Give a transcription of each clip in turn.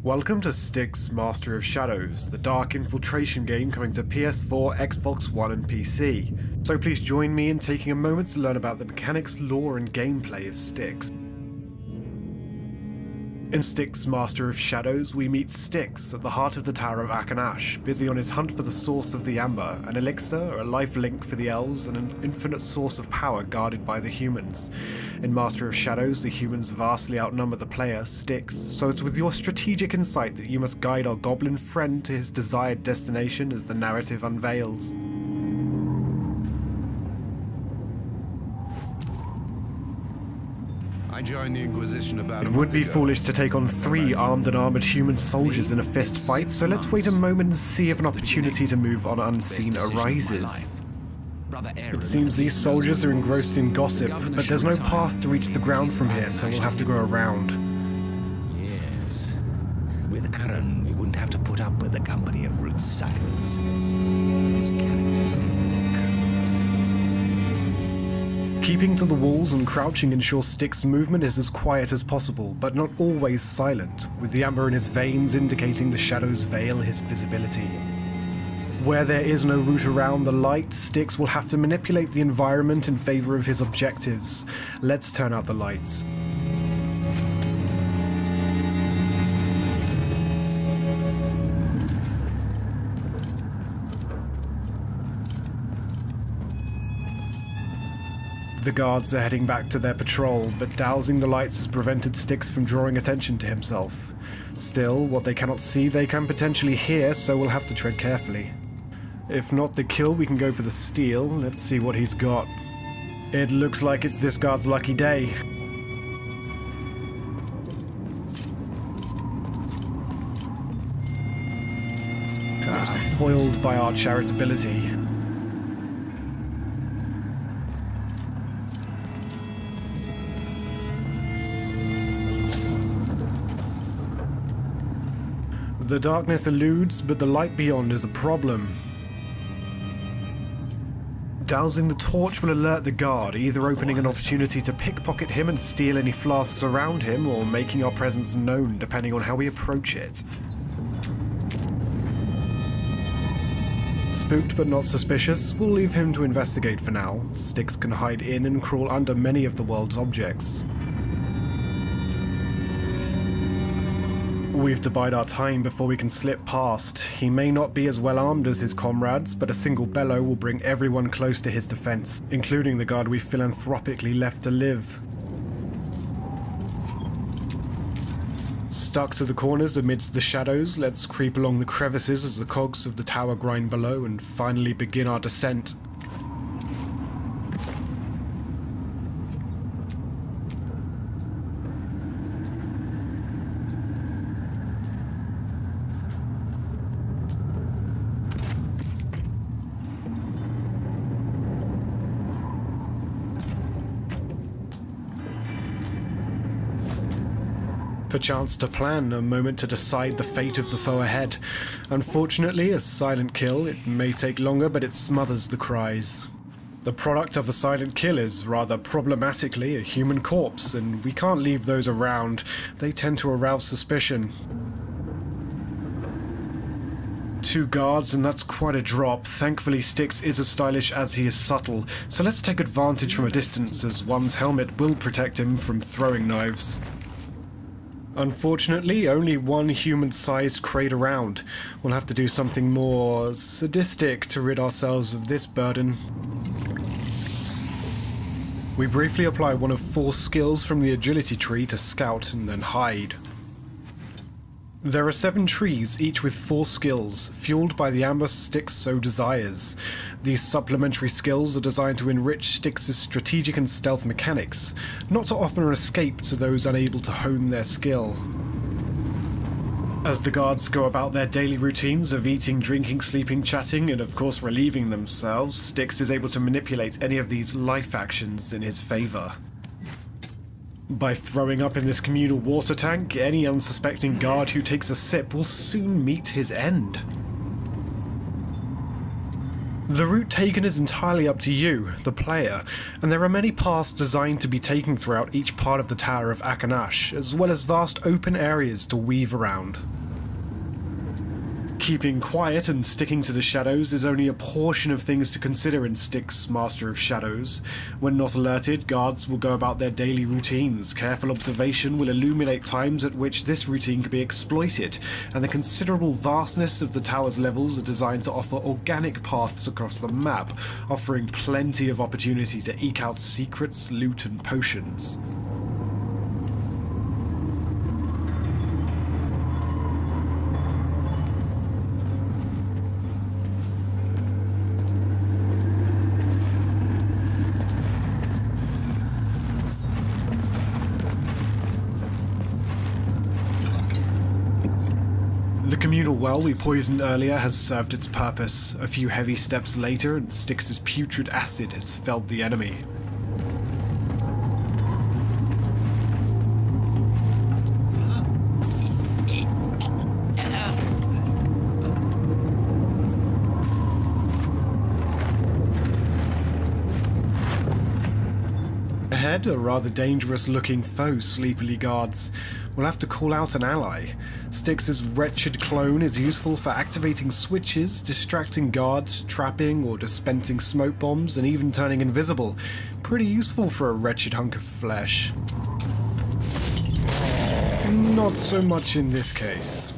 Welcome to Styx, Master of Shadows, the dark infiltration game coming to PS4, Xbox One and PC. So please join me in taking a moment to learn about the mechanics, lore and gameplay of Styx. In Styx, Master of Shadows, we meet Styx at the heart of the Tower of Akanash, busy on his hunt for the source of the Amber, an elixir, a life link for the elves, and an infinite source of power guarded by the humans. In Master of Shadows, the humans vastly outnumber the player, Styx, so it's with your strategic insight that you must guide our goblin friend to his desired destination as the narrative unveils. I joined the Inquisition about It would be foolish to take on 3 armed and armoured human soldiers in a fist fight, so let's wait a moment and see if an opportunity to move on unseen arises. It seems these soldiers are engrossed in gossip, but there's no path to reach the ground from here, so we'll have to go around. Yes. With Aaron, we wouldn't have to put up with the company of root suckers. Those characters are Keeping to the walls and crouching ensures Styx's movement is as quiet as possible, but not always silent, with the amber in his veins indicating the shadows veil his visibility. Where there is no route around the light, Styx will have to manipulate the environment in favor of his objectives. Let's turn out the lights. The guards are heading back to their patrol, but dousing the lights has prevented Styx from drawing attention to himself. Still, what they cannot see they can potentially hear, so we'll have to tread carefully. If not the kill, we can go for the steal. Let's see what he's got. It looks like it's this guard's lucky day. Foiled by our charitability. The darkness eludes, but the light beyond is a problem. Dousing the torch will alert the guard, either opening an opportunity to pickpocket him and steal any flasks around him, or making our presence known depending on how we approach it. Spooked but not suspicious, we'll leave him to investigate for now. Styx can hide in and crawl under many of the world's objects. We've to bide our time before we can slip past. He may not be as well armed as his comrades, but a single bellow will bring everyone close to his defense, including the guard we philanthropically left to live. Stuck to the corners amidst the shadows, let's creep along the crevices as the cogs of the tower grind below and finally begin our descent. Perchance to plan, a moment to decide the fate of the foe ahead. Unfortunately, a silent kill, it may take longer, but it smothers the cries. The product of a silent kill is, rather problematically, a human corpse, and we can't leave those around. They tend to arouse suspicion. 2 guards, and that's quite a drop. Thankfully, Styx is as stylish as he is subtle, so let's take advantage from a distance, as one's helmet will protect him from throwing knives. Unfortunately, only one human-sized crate around. We'll have to do something more sadistic to rid ourselves of this burden. We briefly apply one of 4 skills from the agility tree to scout and then hide. There are 7 trees, each with 4 skills, fueled by the amber Styx so desires. These supplementary skills are designed to enrich Styx's strategic and stealth mechanics, not to offer an escape to those unable to hone their skill. As the guards go about their daily routines of eating, drinking, sleeping, chatting, and of course relieving themselves, Styx is able to manipulate any of these life actions in his favour. By throwing up in this communal water tank, any unsuspecting guard who takes a sip will soon meet his end. The route taken is entirely up to you, the player, and there are many paths designed to be taken throughout each part of the Tower of Akanash, as well as vast open areas to weave around. Keeping quiet and sticking to the shadows is only a portion of things to consider in Styx, Master of Shadows. When not alerted, guards will go about their daily routines. Careful observation will illuminate times at which this routine can be exploited, and the considerable vastness of the tower's levels are designed to offer organic paths across the map, offering plenty of opportunity to eke out secrets, loot, and potions. The communal well we poisoned earlier has served its purpose. A few heavy steps later, and Styx's putrid acid has felled the enemy. Ahead, a rather dangerous-looking foe sleepily guards. We'll have to call out an ally. Styx's wretched clone is useful for activating switches, distracting guards, trapping or dispensing smoke bombs, and even turning invisible. Pretty useful for a wretched hunk of flesh. Not so much in this case.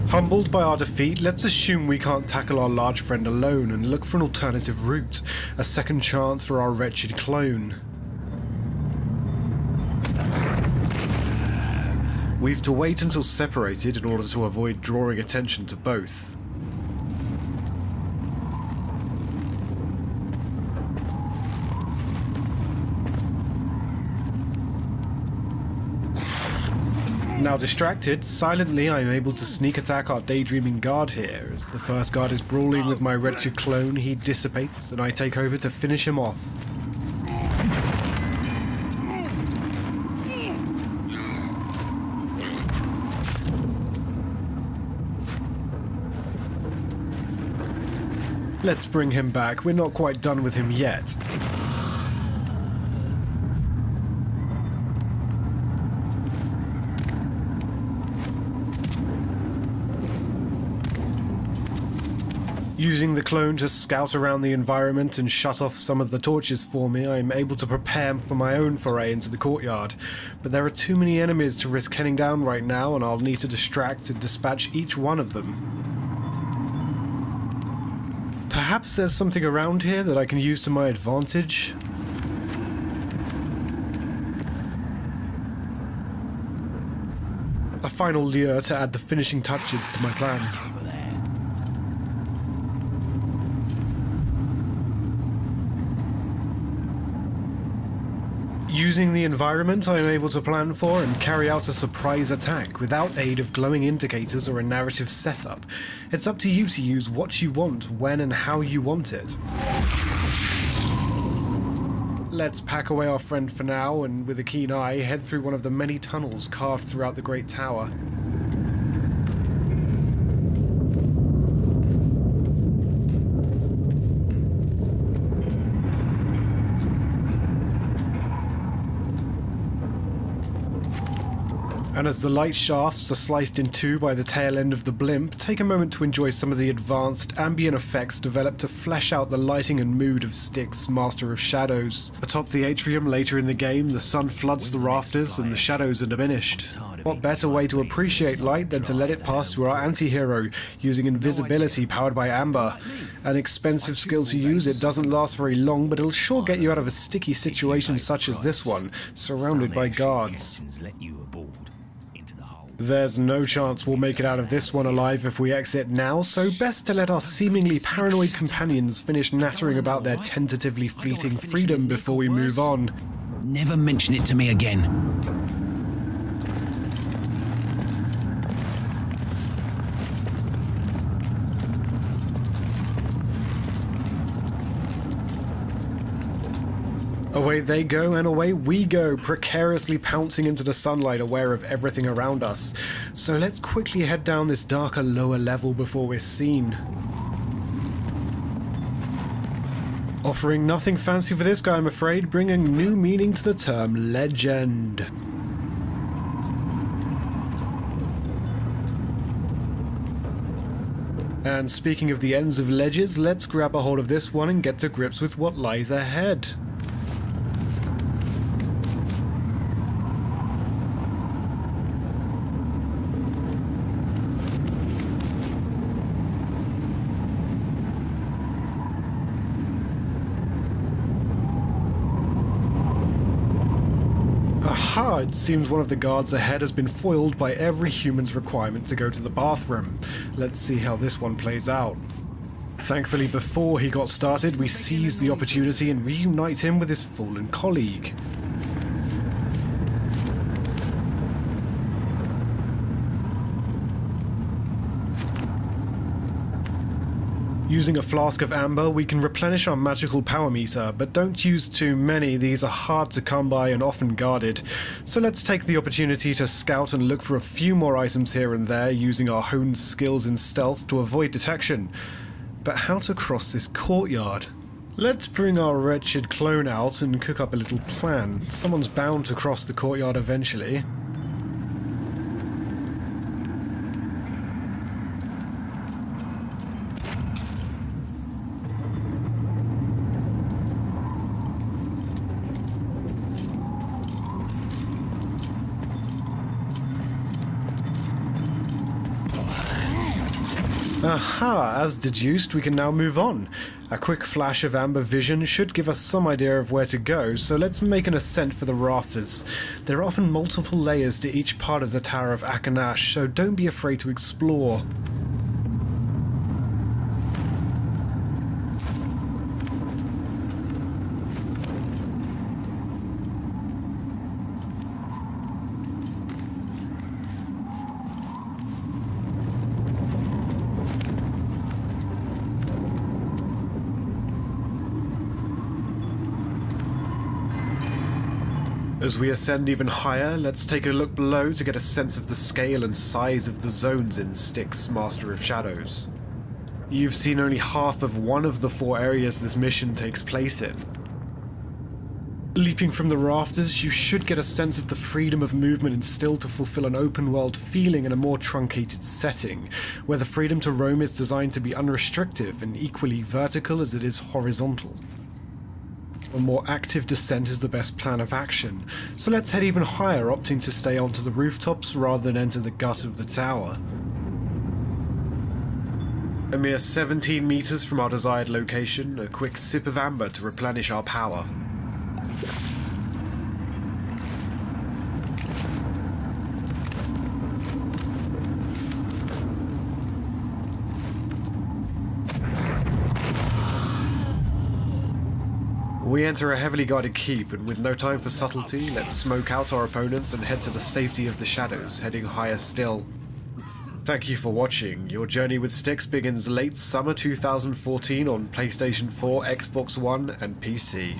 Humbled by our defeat, let's assume we can't tackle our large friend alone and look for an alternative route, a second chance for our wretched clone. We've to wait until separated in order to avoid drawing attention to both. Now distracted, silently I am able to sneak attack our daydreaming guard here. As the first guard is brawling with my wretched clone, he dissipates and I take over to finish him off. Let's bring him back, we're not quite done with him yet. Using the clone to scout around the environment and shut off some of the torches for me, I am able to prepare for my own foray into the courtyard. But there are too many enemies to risk heading down right now, and I'll need to distract and dispatch each one of them. Perhaps there's something around here that I can use to my advantage? A final lure to add the finishing touches to my plan. Using the environment, I am able to plan for and carry out a surprise attack without aid of glowing indicators or a narrative setup. It's up to you to use what you want, when and how you want it. Let's pack away our friend for now, and with a keen eye, head through one of the many tunnels carved throughout the Great Tower. And as the light shafts are sliced in two by the tail end of the blimp, take a moment to enjoy some of the advanced ambient effects developed to flesh out the lighting and mood of Styx, Master of Shadows. Atop the atrium later in the game, the sun floods the rafters and the shadows are diminished. What better way to appreciate light than to let it pass through our anti-hero, using invisibility powered by amber. An expensive skill to use, it doesn't last very long, but it'll sure get you out of a sticky situation such as this one, surrounded by guards. There's no chance we'll make it out of this one alive if we exit now, so best to let our seemingly paranoid companions finish nattering about their tentatively fleeting freedom before we move on. Never mention it to me again. Away they go, and away we go, precariously pouncing into the sunlight, aware of everything around us. So let's quickly head down this darker, lower level before we're seen. Offering nothing fancy for this guy, I'm afraid, bringing new meaning to the term legend. And speaking of the ends of ledges, let's grab a hold of this one and get to grips with what lies ahead. Aha! It seems one of the guards ahead has been foiled by every human's requirement to go to the bathroom. Let's see how this one plays out. Thankfully, before he got started, we seized the opportunity and reunite him with his fallen colleague. Using a flask of amber, we can replenish our magical power meter, but don't use too many. These are hard to come by and often guarded. So let's take the opportunity to scout and look for a few more items here and there, using our honed skills in stealth to avoid detection. But how to cross this courtyard? Let's bring our wretched clone out and cook up a little plan. Someone's bound to cross the courtyard eventually. Aha! As deduced, we can now move on. A quick flash of amber vision should give us some idea of where to go, so let's make an ascent for the rafters. There are often multiple layers to each part of the Tower of Akanash, so don't be afraid to explore. As we ascend even higher, let's take a look below to get a sense of the scale and size of the zones in Styx, Master of Shadows. You've seen only half of one of the 4 areas this mission takes place in. Leaping from the rafters, you should get a sense of the freedom of movement instilled to fulfill an open-world feeling in a more truncated setting, where the freedom to roam is designed to be unrestrictive and equally vertical as it is horizontal. A more active descent is the best plan of action, so let's head even higher, opting to stay onto the rooftops rather than enter the gut of the tower. A mere 17 meters from our desired location, a quick sip of amber to replenish our power. We enter a heavily guarded keep, and with no time for subtlety, let's smoke out our opponents and head to the safety of the shadows, heading higher still. Thank you for watching. Your journey with Styx begins late summer 2014 on PlayStation 4, Xbox One, and PC.